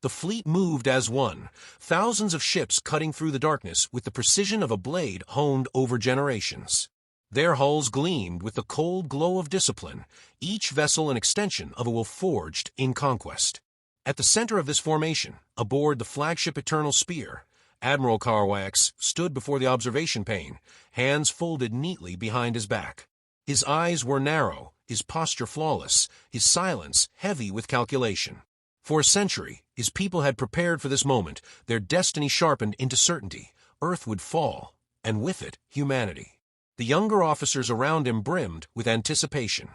The fleet moved as one, thousands of ships cutting through the darkness with the precision of a blade honed over generations. Their hulls gleamed with the cold glow of discipline, each vessel an extension of a will forged in conquest. At the center of this formation, aboard the flagship Eternal Spear, Admiral Carwax stood before the observation pane, hands folded neatly behind his back. His eyes were narrow, his posture flawless, his silence heavy with calculation. For a century, his people had prepared for this moment, their destiny sharpened into certainty. Earth would fall, and with it, humanity. The younger officers around him brimmed with anticipation.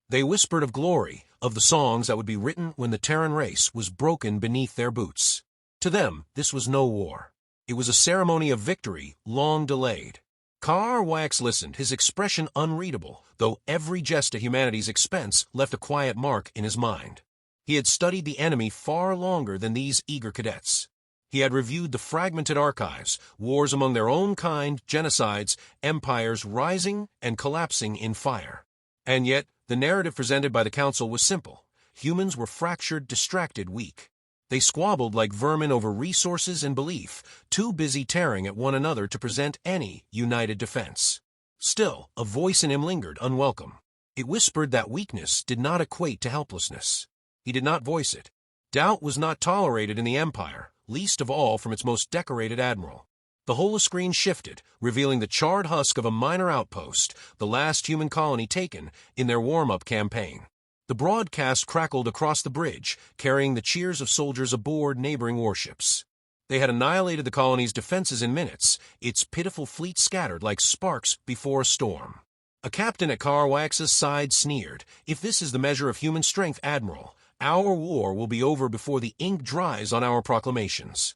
They whispered of glory, of the songs that would be written when the Terran race was broken beneath their boots. To them, this was no war. It was a ceremony of victory, long delayed. Carwax listened, his expression unreadable, though every jest at humanity's expense left a quiet mark in his mind. He had studied the enemy far longer than these eager cadets. He had reviewed the fragmented archives, wars among their own kind, genocides, empires rising and collapsing in fire. And yet, the narrative presented by the Council was simple. Humans were fractured, distracted, weak. They squabbled like vermin over resources and belief, too busy tearing at one another to present any united defense. Still, a voice in him lingered, unwelcome. It whispered that weakness did not equate to helplessness. He did not voice it. Doubt was not tolerated in the Empire, least of all from its most decorated admiral. The holoscreen shifted, revealing the charred husk of a minor outpost, the last human colony taken in their warm-up campaign. The broadcast crackled across the bridge, carrying the cheers of soldiers aboard neighboring warships. They had annihilated the colony's defenses in minutes, its pitiful fleet scattered like sparks before a storm. A captain at Carwax's side sneered, "If this is the measure of human strength, Admiral, our war will be over before the ink dries on our proclamations."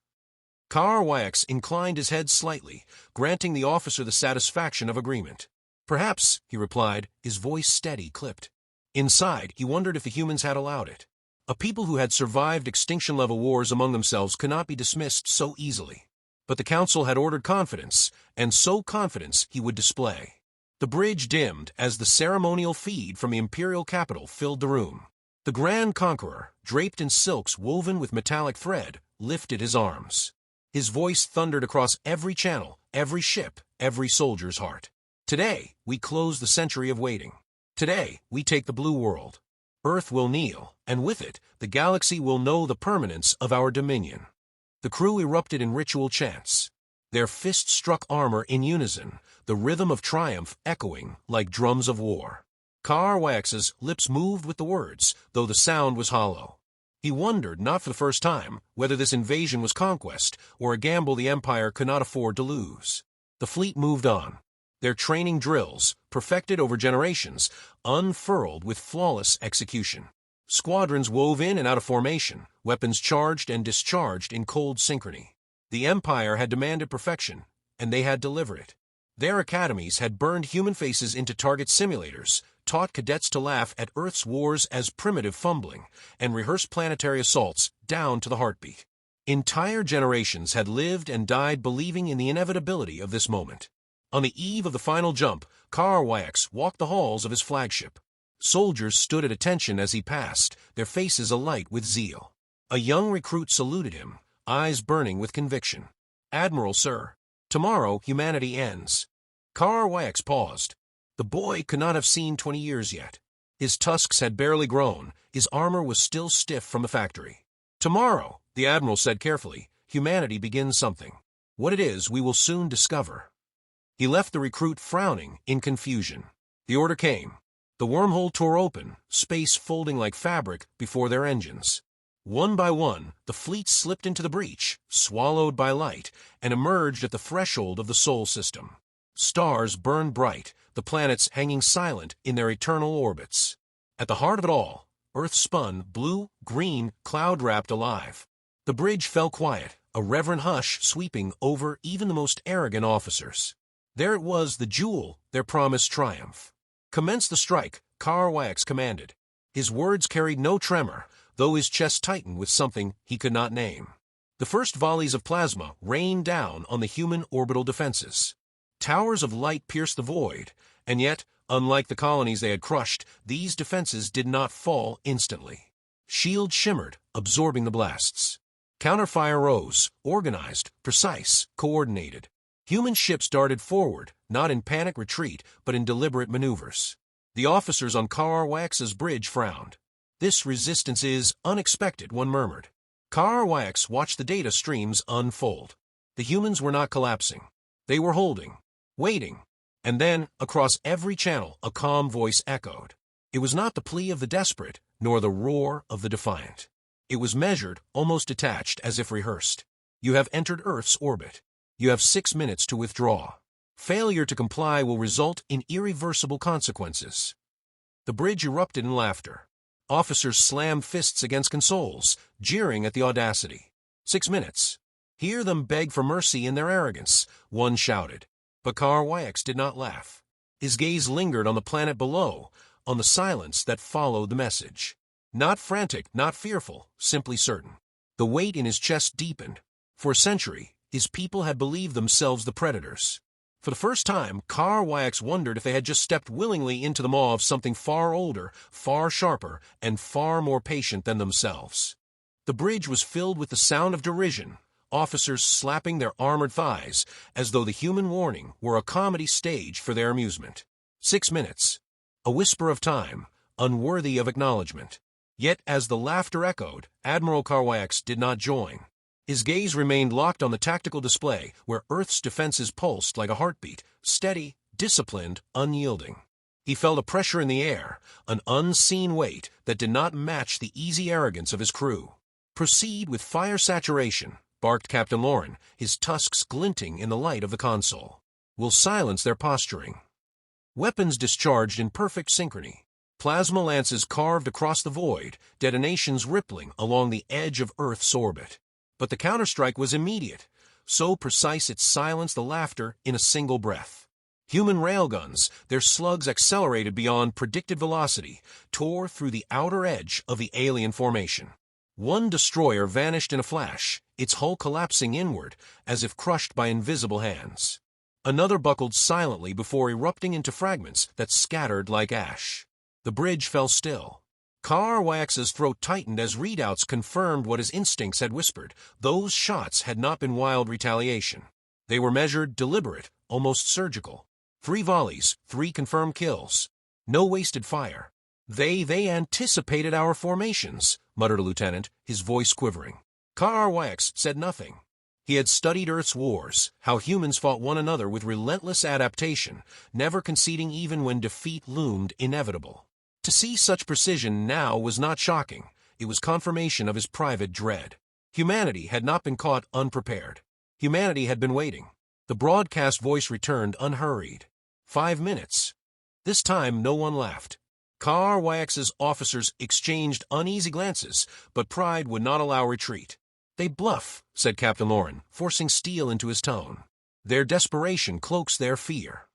Carwax inclined his head slightly, granting the officer the satisfaction of agreement. "Perhaps," he replied, his voice steady, clipped. Inside, he wondered if the humans had allowed it. A people who had survived extinction-level wars among themselves could not be dismissed so easily. But the Council had ordered confidence, and so confidence he would display. The bridge dimmed as the ceremonial feed from the imperial capital filled the room. The Grand Conqueror, draped in silks woven with metallic thread, lifted his arms. His voice thundered across every channel, every ship, every soldier's heart. "Today, we close the century of waiting. Today, we take the blue world. Earth will kneel, and with it, the galaxy will know the permanence of our dominion." The crew erupted in ritual chants. Their fists struck armor in unison, the rhythm of triumph echoing like drums of war. Carwax's lips moved with the words, though the sound was hollow. He wondered, not for the first time, whether this invasion was conquest or a gamble the Empire could not afford to lose. The fleet moved on. Their training drills, perfected over generations, unfurled with flawless execution. Squadrons wove in and out of formation, weapons charged and discharged in cold synchrony. The Empire had demanded perfection, and they had delivered it. Their academies had burned human faces into target simulators, taught cadets to laugh at Earth's wars as primitive fumbling, and rehearsed planetary assaults down to the heartbeat. Entire generations had lived and died believing in the inevitability of this moment. On the eve of the final jump, Carwax walked the halls of his flagship. Soldiers stood at attention as he passed, their faces alight with zeal. A young recruit saluted him, eyes burning with conviction. "Admiral, sir. Tomorrow, humanity ends." Carwax paused. The boy could not have seen 20 years yet. His tusks had barely grown, his armor was still stiff from the factory. "Tomorrow," the Admiral said carefully, "humanity begins something. What it is, we will soon discover." He left the recruit frowning in confusion. The order came. The wormhole tore open, space folding like fabric before their engines. One by one, the fleet slipped into the breach, swallowed by light, and emerged at the threshold of the Sol system. Stars burned bright, the planets hanging silent in their eternal orbits. At the heart of it all, Earth spun, blue, green, cloud-wrapped alive. The bridge fell quiet, a reverent hush sweeping over even the most arrogant officers. There it was, the jewel, their promised triumph. "Commence the strike," Carwax commanded. His words carried no tremor, though his chest tightened with something he could not name. The first volleys of plasma rained down on the human orbital defenses. Towers of light pierced the void, and yet, unlike the colonies they had crushed, these defenses did not fall instantly. Shields shimmered, absorbing the blasts. Counterfire rose, organized, precise, coordinated. Human ships darted forward, not in panic retreat, but in deliberate maneuvers. The officers on Kar-Wax's bridge frowned. This resistance is unexpected, one murmured. Kar-Wax watched the data streams unfold. The humans were not collapsing. They were holding, waiting. And then, across every channel, a calm voice echoed. It was not the plea of the desperate, nor the roar of the defiant. It was measured, almost detached, as if rehearsed. You have entered Earth's orbit. You have 6 minutes to withdraw. Failure to comply will result in irreversible consequences. The bridge erupted in laughter. Officers slammed fists against consoles, jeering at the audacity. 6 minutes. Hear them beg for mercy in their arrogance, one shouted. But Kar-Wax did not laugh. His gaze lingered on the planet below, on the silence that followed the message. Not frantic, not fearful, simply certain. The weight in his chest deepened. For a century, his people had believed themselves the predators. For the first time, Kar-Wax wondered if they had just stepped willingly into the maw of something far older, far sharper, and far more patient than themselves. The bridge was filled with the sound of derision, officers slapping their armored thighs, as though the human warning were a comedy stage for their amusement. 6 minutes. A whisper of time, unworthy of acknowledgement. Yet as the laughter echoed, Admiral Kar-Wax did not join. His gaze remained locked on the tactical display, where Earth's defenses pulsed like a heartbeat, steady, disciplined, unyielding. He felt a pressure in the air, an unseen weight that did not match the easy arrogance of his crew. "Proceed with fire saturation," barked Captain Lauren, his tusks glinting in the light of the console. "We'll silence their posturing." Weapons discharged in perfect synchrony. Plasma lances carved across the void, detonations rippling along the edge of Earth's orbit. But the counterstrike was immediate, so precise it silenced the laughter in a single breath. Human railguns, their slugs accelerated beyond predicted velocity, tore through the outer edge of the alien formation. One destroyer vanished in a flash, its hull collapsing inward, as if crushed by invisible hands. Another buckled silently before erupting into fragments that scattered like ash. The bridge fell still. Kar-Wax's throat tightened as readouts confirmed what his instincts had whispered. Those shots had not been wild retaliation. They were measured, deliberate, almost surgical. 3 volleys, 3 confirmed kills. No wasted fire. They anticipated our formations," muttered a lieutenant, his voice quivering. Kar-Wax said nothing. He had studied Earth's wars, how humans fought one another with relentless adaptation, never conceding even when defeat loomed inevitable. To see such precision now was not shocking. It was confirmation of his private dread. Humanity had not been caught unprepared. Humanity had been waiting. The broadcast voice returned unhurried. 5 minutes. This time no one laughed. Kar-Wax's officers exchanged uneasy glances, but pride would not allow retreat. "They bluff," said Captain Lauren, forcing steel into his tone. "Their desperation cloaks their fear."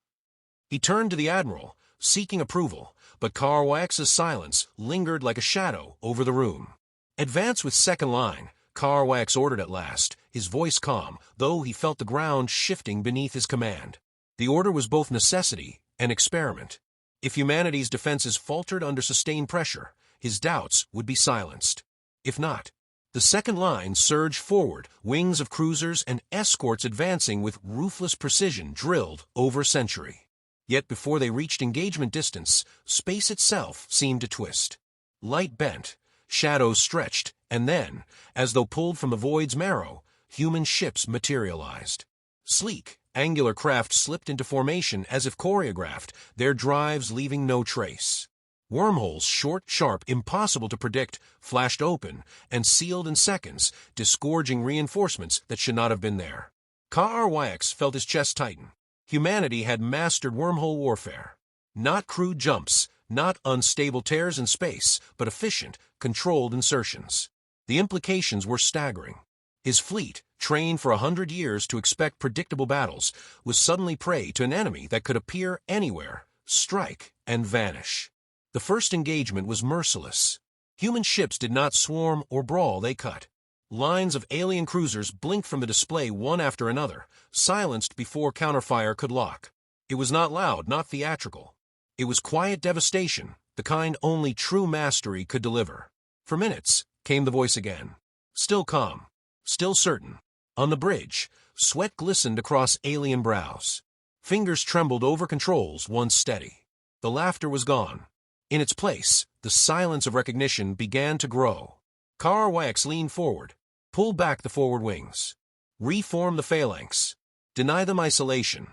He turned to the Admiral, seeking approval, but Kar-Wax's silence lingered like a shadow over the room. "Advance with second line," Kar-Wax ordered at last, his voice calm, though he felt the ground shifting beneath his command. The order was both necessity and experiment. If humanity's defenses faltered under sustained pressure, his doubts would be silenced. If not, the second line surged forward, wings of cruisers and escorts advancing with ruthless precision drilled over a century. Yet before they reached engagement distance, space itself seemed to twist. Light bent, shadows stretched, and then, as though pulled from the void's marrow, human ships materialized. Sleek, angular craft slipped into formation as if choreographed, their drives leaving no trace. Wormholes, short, sharp, impossible to predict, flashed open and sealed in seconds, disgorging reinforcements that should not have been there. Kar-Wax felt his chest tighten. Humanity had mastered wormhole warfare. Not crude jumps, not unstable tears in space, but efficient, controlled insertions. The implications were staggering. His fleet, trained for 100 years to expect predictable battles, was suddenly prey to an enemy that could appear anywhere, strike, and vanish. The first engagement was merciless. Human ships did not swarm or brawl, they cut. Lines of alien cruisers blinked from the display one after another, silenced before counterfire could lock. It was not loud, not theatrical. It was quiet devastation, the kind only true mastery could deliver. For minutes, came the voice again. Still calm. Still certain. On the bridge, sweat glistened across alien brows. Fingers trembled over controls once steady. The laughter was gone. In its place, the silence of recognition began to grow. HFY leaned forward, pulled back the forward wings, reform the phalanx, deny them isolation.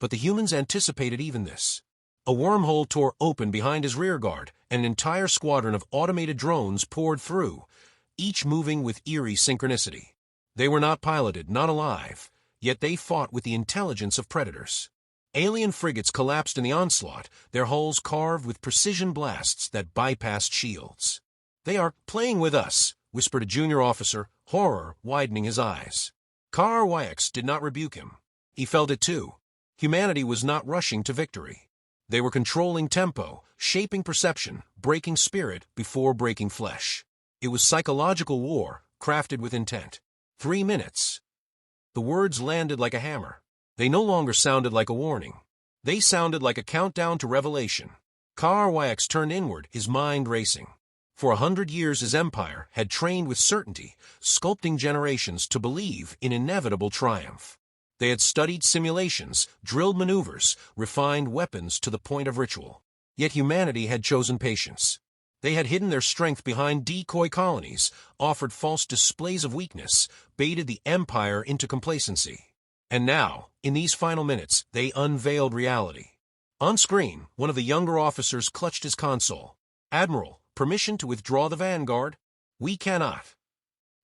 But the humans anticipated even this. A wormhole tore open behind his rearguard, and an entire squadron of automated drones poured through, each moving with eerie synchronicity. They were not piloted, not alive, yet they fought with the intelligence of predators. Alien frigates collapsed in the onslaught, their hulls carved with precision blasts that bypassed shields. "They are playing with us," whispered a junior officer, horror widening his eyes. HFY did not rebuke him. He felt it too. Humanity was not rushing to victory. They were controlling tempo, shaping perception, breaking spirit before breaking flesh. It was psychological war, crafted with intent. 3 minutes. The words landed like a hammer. They no longer sounded like a warning. They sounded like a countdown to revelation. HFY turned inward, his mind racing. For 100 years his empire had trained with certainty, sculpting generations to believe in inevitable triumph. They had studied simulations, drilled maneuvers, refined weapons to the point of ritual. Yet humanity had chosen patience. They had hidden their strength behind decoy colonies, offered false displays of weakness, baited the empire into complacency. And now, in these final minutes, they unveiled reality. On screen, one of the younger officers clutched his console. "Admiral, permission to withdraw the Vanguard?" "We cannot."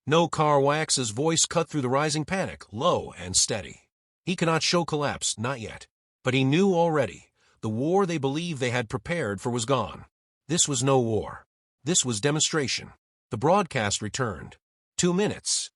No, HFY's voice cut through the rising panic, low and steady. He cannot show collapse, not yet. But he knew already. The war they believed they had prepared for was gone. This was no war. This was demonstration. The broadcast returned. 2 minutes.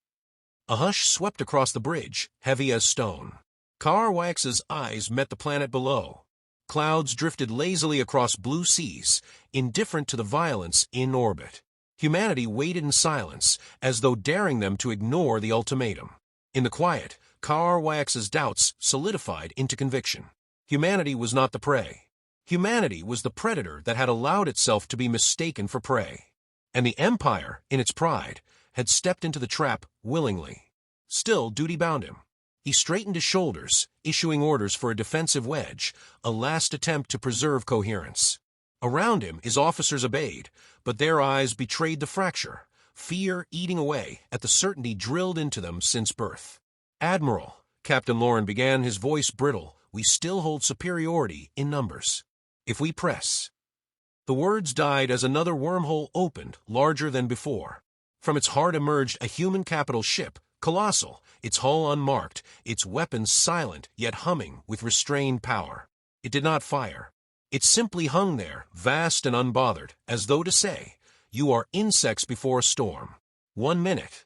A hush swept across the bridge, heavy as stone. HFY's eyes met the planet below. Clouds drifted lazily across blue seas, indifferent to the violence in orbit. Humanity waited in silence, as though daring them to ignore the ultimatum. In the quiet, HFY's doubts solidified into conviction. Humanity was not the prey. Humanity was the predator that had allowed itself to be mistaken for prey. And the Empire, in its pride, had stepped into the trap willingly. Still, duty bound him. He straightened his shoulders, issuing orders for a defensive wedge, a last attempt to preserve coherence. Around him, his officers obeyed, but their eyes betrayed the fracture, fear eating away at the certainty drilled into them since birth. "Admiral," Captain Lauren began, his voice brittle, "we still hold superiority in numbers. If we press..." The words died as another wormhole opened, larger than before. From its heart emerged a human capital ship, colossal, its hull unmarked, its weapons silent yet humming with restrained power. It did not fire. It simply hung there, vast and unbothered, as though to say, "You are insects before a storm." 1 minute.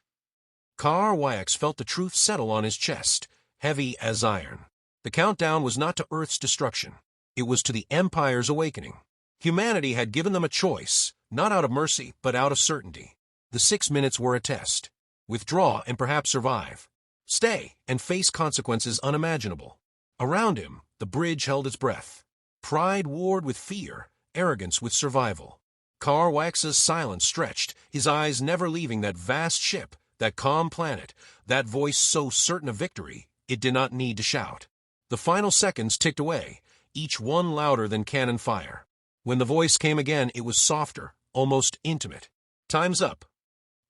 HFY felt the truth settle on his chest, heavy as iron. The countdown was not to Earth's destruction. It was to the Empire's awakening. Humanity had given them a choice, not out of mercy, but out of certainty. The 6 minutes were a test. Withdraw and perhaps survive. Stay and face consequences unimaginable. Around him, the bridge held its breath. Pride warred with fear, arrogance with survival. HFY's silence stretched, his eyes never leaving that vast ship, that calm planet, that voice so certain of victory, it did not need to shout. The final seconds ticked away, each one louder than cannon fire. When the voice came again, it was softer, almost intimate. "Time's up."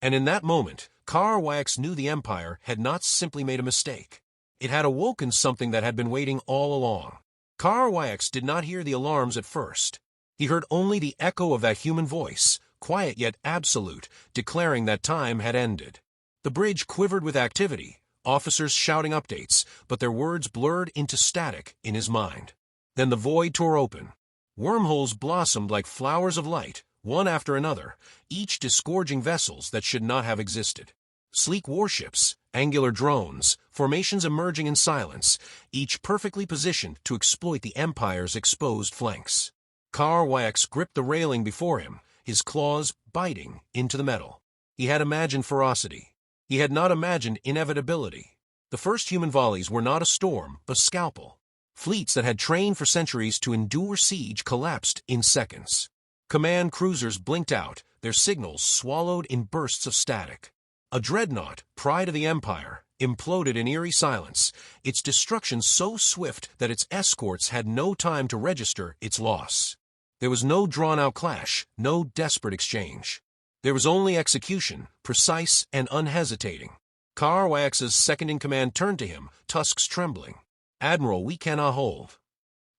And in that moment, HFY knew the Empire had not simply made a mistake. It had awoken something that had been waiting all along. HFY did not hear the alarms at first. He heard only the echo of that human voice, quiet yet absolute, declaring that time had ended. The bridge quivered with activity, officers shouting updates, but their words blurred into static in his mind. Then the void tore open. Wormholes blossomed like flowers of light, one after another, each disgorging vessels that should not have existed. Sleek warships, angular drones, formations emerging in silence, each perfectly positioned to exploit the Empire's exposed flanks. HFY gripped the railing before him, his claws biting into the metal. He had imagined ferocity. He had not imagined inevitability. The first human volleys were not a storm, but scalpel. Fleets that had trained for centuries to endure siege collapsed in seconds. Command cruisers blinked out, their signals swallowed in bursts of static. A dreadnought, pride of the Empire, imploded in eerie silence, its destruction so swift that its escorts had no time to register its loss. There was no drawn-out clash, no desperate exchange. There was only execution, precise and unhesitating. Carwax's second-in-command turned to him, tusks trembling. "Admiral, we cannot hold."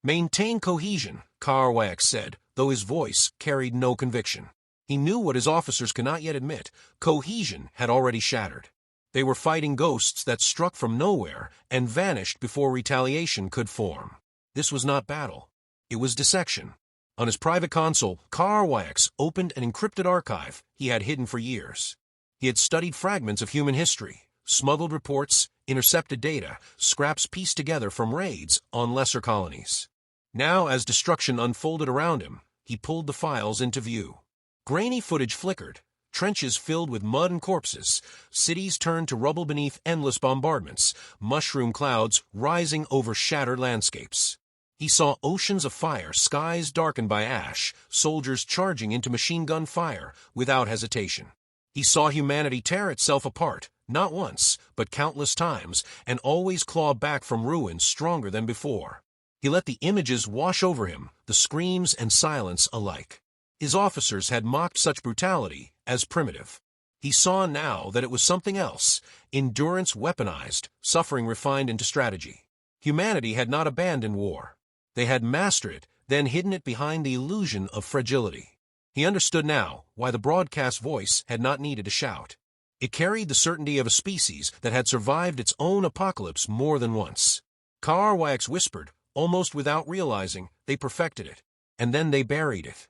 "Maintain cohesion," Carwax said, though his voice carried no conviction. He knew what his officers could not yet admit. Cohesion had already shattered. They were fighting ghosts that struck from nowhere and vanished before retaliation could form. This was not battle. It was dissection. On his private console, Carwax opened an encrypted archive he had hidden for years. He had studied fragments of human history, smuggled reports, intercepted data, scraps pieced together from raids on lesser colonies. Now, as destruction unfolded around him, he pulled the files into view. Grainy footage flickered, trenches filled with mud and corpses, cities turned to rubble beneath endless bombardments, mushroom clouds rising over shattered landscapes. He saw oceans of fire, skies darkened by ash, soldiers charging into machine gun fire without hesitation. He saw humanity tear itself apart, not once, but countless times, and always claw back from ruins stronger than before. He let the images wash over him, the screams and silence alike. His officers had mocked such brutality as primitive. He saw now that it was something else, endurance weaponized, suffering refined into strategy. Humanity had not abandoned war. They had mastered it, then hidden it behind the illusion of fragility. He understood now why the broadcast voice had not needed to shout. It carried the certainty of a species that had survived its own apocalypse more than once. Carwax whispered, almost without realizing, they perfected it, and then they buried it.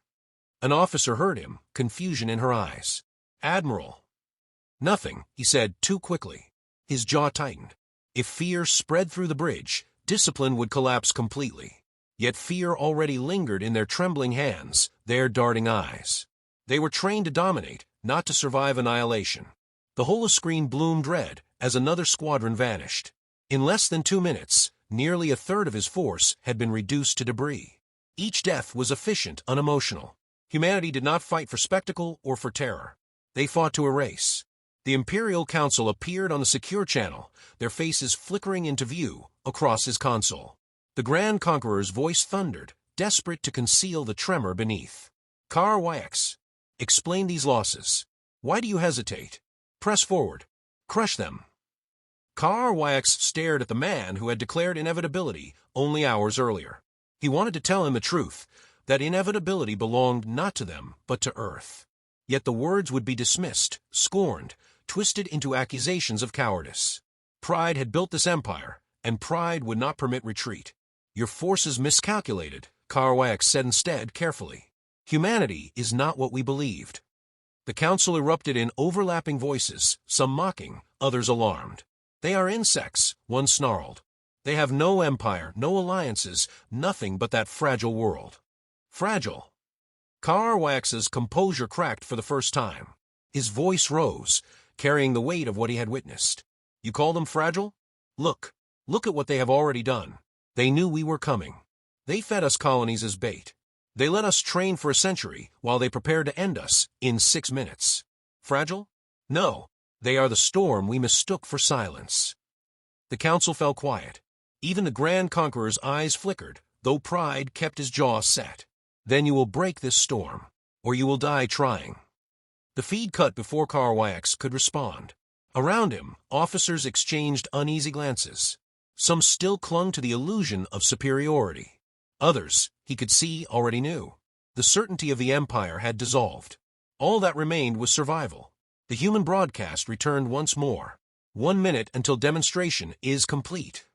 An officer heard him, confusion in her eyes. "Admiral." "Nothing," he said too quickly. His jaw tightened. If fear spread through the bridge, discipline would collapse completely. Yet fear already lingered in their trembling hands, their darting eyes. They were trained to dominate, not to survive annihilation. The holoscreen bloomed red as another squadron vanished. In less than 2 minutes, nearly a third of his force had been reduced to debris. Each death was efficient, unemotional. Humanity did not fight for spectacle or for terror. They fought to erase. The Imperial Council appeared on the secure channel, their faces flickering into view across his console. The Grand Conqueror's voice thundered, desperate to conceal the tremor beneath. "Carwax, explain these losses. Why do you hesitate? Press forward. Crush them." Carwax stared at the man who had declared inevitability only hours earlier. He wanted to tell him the truth, that inevitability belonged not to them, but to Earth. Yet the words would be dismissed, scorned, twisted into accusations of cowardice. Pride had built this empire, and pride would not permit retreat. "Your forces miscalculated," Carwax said instead, carefully. "Humanity is not what we believed." The council erupted in overlapping voices, some mocking, others alarmed. "They are insects," one snarled. "They have no empire, no alliances, nothing but that fragile world." Fragile. Carwax's composure cracked for the first time. His voice rose, carrying the weight of what he had witnessed. "You call them fragile? Look at what they have already done. They knew we were coming. They fed us colonies as bait. They let us train for a century while they prepared to end us in 6 minutes. Fragile? No, they are the storm we mistook for silence." The council fell quiet. Even the Grand Conqueror's eyes flickered, though pride kept his jaw set. "Then you will break this storm, or you will die trying." The feed cut before Carwax could respond. Around him, officers exchanged uneasy glances. Some still clung to the illusion of superiority. Others, he could see, already knew. The certainty of the Empire had dissolved. All that remained was survival. The human broadcast returned once more. 1 minute until demonstration is complete.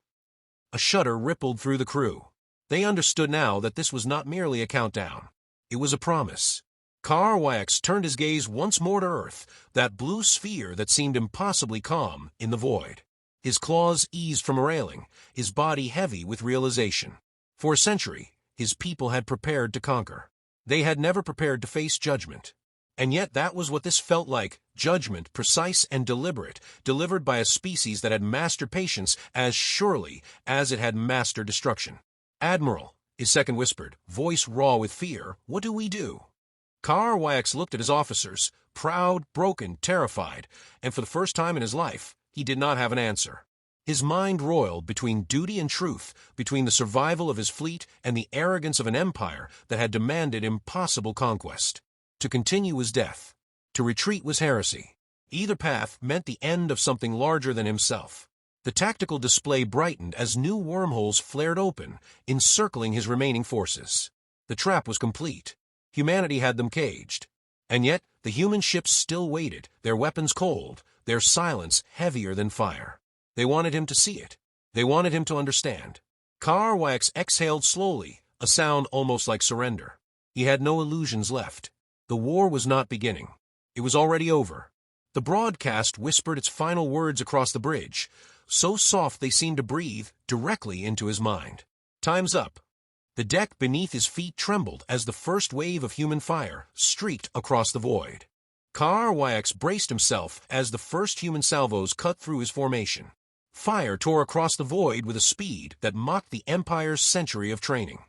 A shudder rippled through the crew. They understood now that this was not merely a countdown. It was a promise. Carwax turned his gaze once more to Earth, that blue sphere that seemed impossibly calm in the void. His claws eased from a railing, his body heavy with realization. For a century, his people had prepared to conquer. They had never prepared to face judgment. And yet that was what this felt like, judgment, precise and deliberate, delivered by a species that had mastered patience as surely as it had mastered destruction. "Admiral," his second whispered, voice raw with fear, "what do we do?" HFY looked at his officers, proud, broken, terrified, and for the first time in his life, he did not have an answer. His mind roiled between duty and truth, between the survival of his fleet and the arrogance of an empire that had demanded impossible conquest. To continue was death. To retreat was heresy. Either path meant the end of something larger than himself. The tactical display brightened as new wormholes flared open, encircling his remaining forces. The trap was complete. Humanity had them caged. And yet, the human ships still waited, their weapons cold, their silence heavier than fire. They wanted him to see it. They wanted him to understand. HFY exhaled slowly, a sound almost like surrender. He had no illusions left. The war was not beginning. It was already over. The broadcast whispered its final words across the bridge, so soft they seemed to breathe directly into his mind. Time's up. The deck beneath his feet trembled as the first wave of human fire streaked across the void. HFY braced himself as the first human salvos cut through his formation. Fire tore across the void with a speed that mocked the Empire's century of training.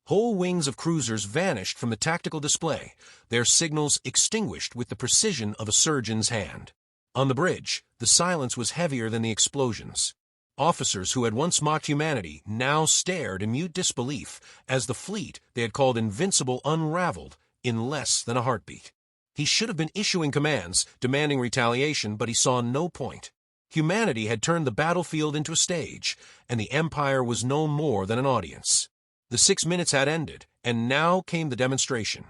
Whole wings of cruisers vanished from the tactical display, their signals extinguished with the precision of a surgeon's hand. On the bridge, the silence was heavier than the explosions. Officers who had once mocked humanity now stared in mute disbelief as the fleet they had called invincible unraveled in less than a heartbeat. He should have been issuing commands, demanding retaliation, but he saw no point. Humanity had turned the battlefield into a stage, and the Empire was no more than an audience. The 6 minutes had ended, and now came the demonstration.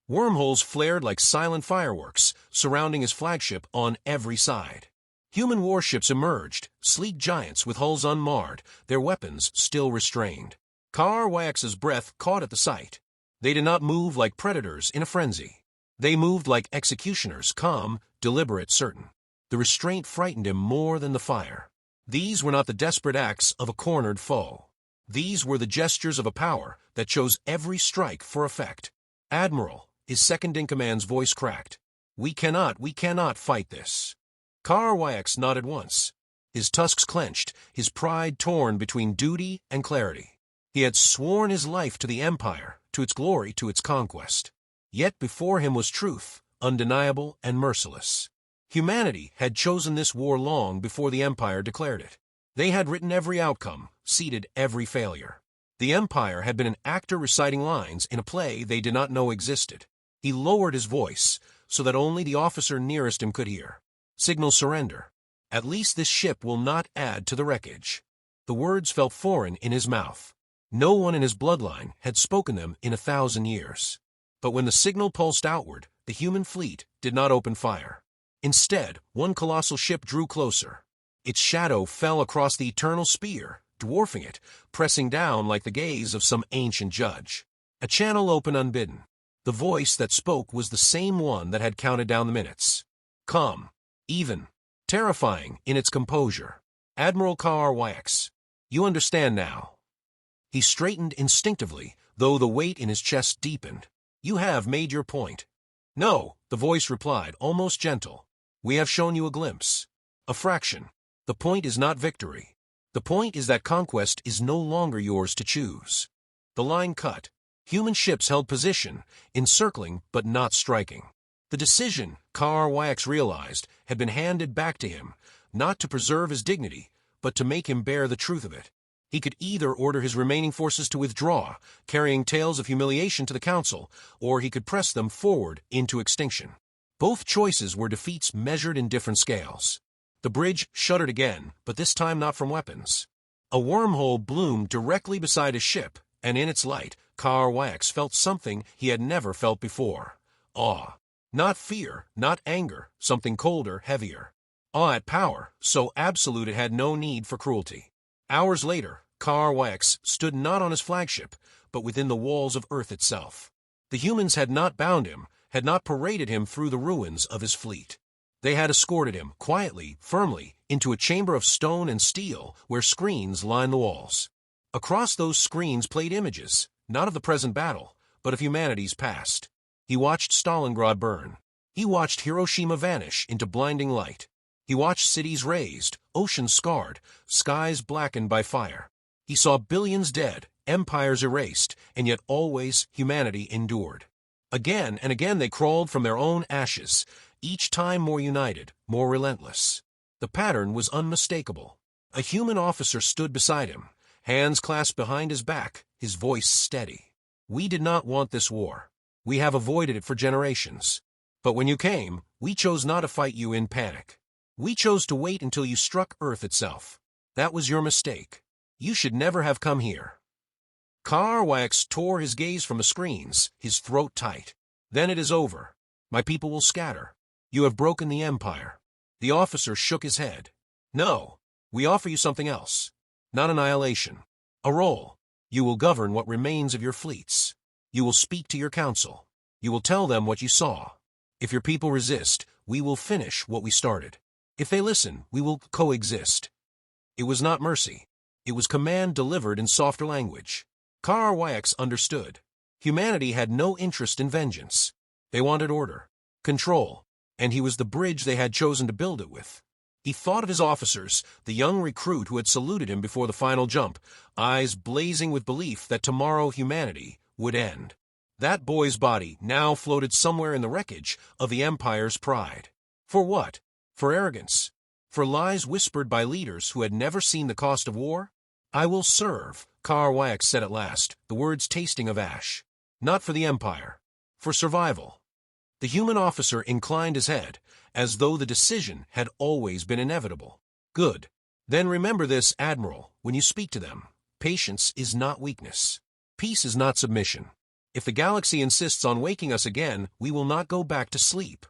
Wormholes flared like silent fireworks, surrounding his flagship on every side. Human warships emerged, sleek giants with hulls unmarred, their weapons still restrained. HFY's breath caught at the sight. They did not move like predators in a frenzy. They moved like executioners, calm, deliberate, certain. The restraint frightened him more than the fire. These were not the desperate acts of a cornered foe. These were the gestures of a power that chose every strike for effect. "Admiral," his second-in-command's voice cracked. We cannot fight this." HFY nodded once. His tusks clenched, his pride torn between duty and clarity. He had sworn his life to the Empire, to its glory, to its conquest. Yet before him was truth, undeniable and merciless. Humanity had chosen this war long before the Empire declared it. They had written every outcome, seeded every failure. The Empire had been an actor reciting lines in a play they did not know existed. He lowered his voice so that only the officer nearest him could hear. "Signal surrender. At least this ship will not add to the wreckage." The words felt foreign in his mouth. No one in his bloodline had spoken them in 1,000 years. But when the signal pulsed outward, the human fleet did not open fire. Instead, one colossal ship drew closer. Its shadow fell across the eternal sphere, dwarfing it, pressing down like the gaze of some ancient judge. A channel opened unbidden. The voice that spoke was the same one that had counted down the minutes. Calm, even, terrifying in its composure. "Admiral HFY, you understand now." He straightened instinctively, though the weight in his chest deepened. "You have made your point." "No," the voice replied, almost gentle. "We have shown you a glimpse. A fraction. The point is not victory. The point is that conquest is no longer yours to choose." The line cut. Human ships held position, encircling but not striking. The decision, HFY realized, had been handed back to him, not to preserve his dignity, but to make him bear the truth of it. He could either order his remaining forces to withdraw, carrying tales of humiliation to the Council, or he could press them forward into extinction. Both choices were defeats measured in different scales. The bridge shuddered again, but this time not from weapons. A wormhole bloomed directly beside his ship, and in its light, HFY felt something he had never felt before. Awe. Not fear, not anger, something colder, heavier. Awe at power, so absolute it had no need for cruelty. Hours later, HFY stood not on his flagship, but within the walls of Earth itself. The humans had not bound him, had not paraded him through the ruins of his fleet. They had escorted him, quietly, firmly, into a chamber of stone and steel where screens lined the walls. Across those screens played images, not of the present battle, but of humanity's past. He watched Stalingrad burn. He watched Hiroshima vanish into blinding light. He watched cities razed, oceans scarred, skies blackened by fire. He saw billions dead, empires erased, and yet always humanity endured. Again and again they crawled from their own ashes, each time more united, more relentless. The pattern was unmistakable. A human officer stood beside him, hands clasped behind his back, his voice steady. "We did not want this war. We have avoided it for generations. But when you came, we chose not to fight you in panic. We chose to wait until you struck Earth itself. That was your mistake. You should never have come here." Carwax tore his gaze from the screens, his throat tight. "Then it is over. My people will scatter. You have broken the Empire." The officer shook his head. "No, we offer you something else. Not annihilation. A role. You will govern what remains of your fleets. You will speak to your council. You will tell them what you saw. If your people resist, we will finish what we started. If they listen, we will coexist." It was not mercy. It was command delivered in softer language. Carwax understood. Humanity had no interest in vengeance. They wanted order, control, and he was the bridge they had chosen to build it with. He thought of his officers, the young recruit who had saluted him before the final jump, eyes blazing with belief that tomorrow humanity would end. That boy's body now floated somewhere in the wreckage of the Empire's pride. For what? For arrogance? For lies whispered by leaders who had never seen the cost of war? "I will serve," Carwax said at last, the words tasting of ash. "Not for the Empire. For survival." The human officer inclined his head, as though the decision had always been inevitable. "Good. Then remember this, Admiral, when you speak to them. Patience is not weakness. Peace is not submission. If the galaxy insists on waking us again, we will not go back to sleep."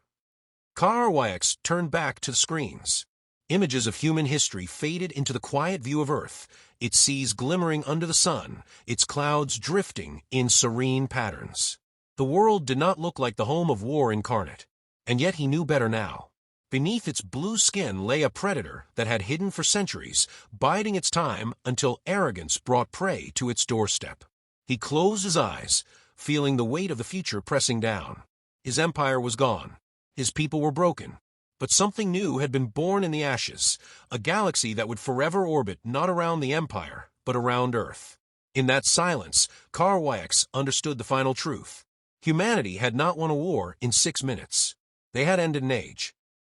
Carwax turned back to the screens. Images of human history faded into the quiet view of Earth, its seas glimmering under the sun, its clouds drifting in serene patterns. The world did not look like the home of war incarnate, and yet he knew better now. Beneath its blue skin lay a predator that had hidden for centuries, biding its time until arrogance brought prey to its doorstep. He closed his eyes, feeling the weight of the future pressing down. His empire was gone. His people were broken. But something new had been born in the ashes, a galaxy that would forever orbit not around the Empire, but around Earth. In that silence, Carwax understood the final truth. Humanity had not won a war in 6 minutes. They had ended an age,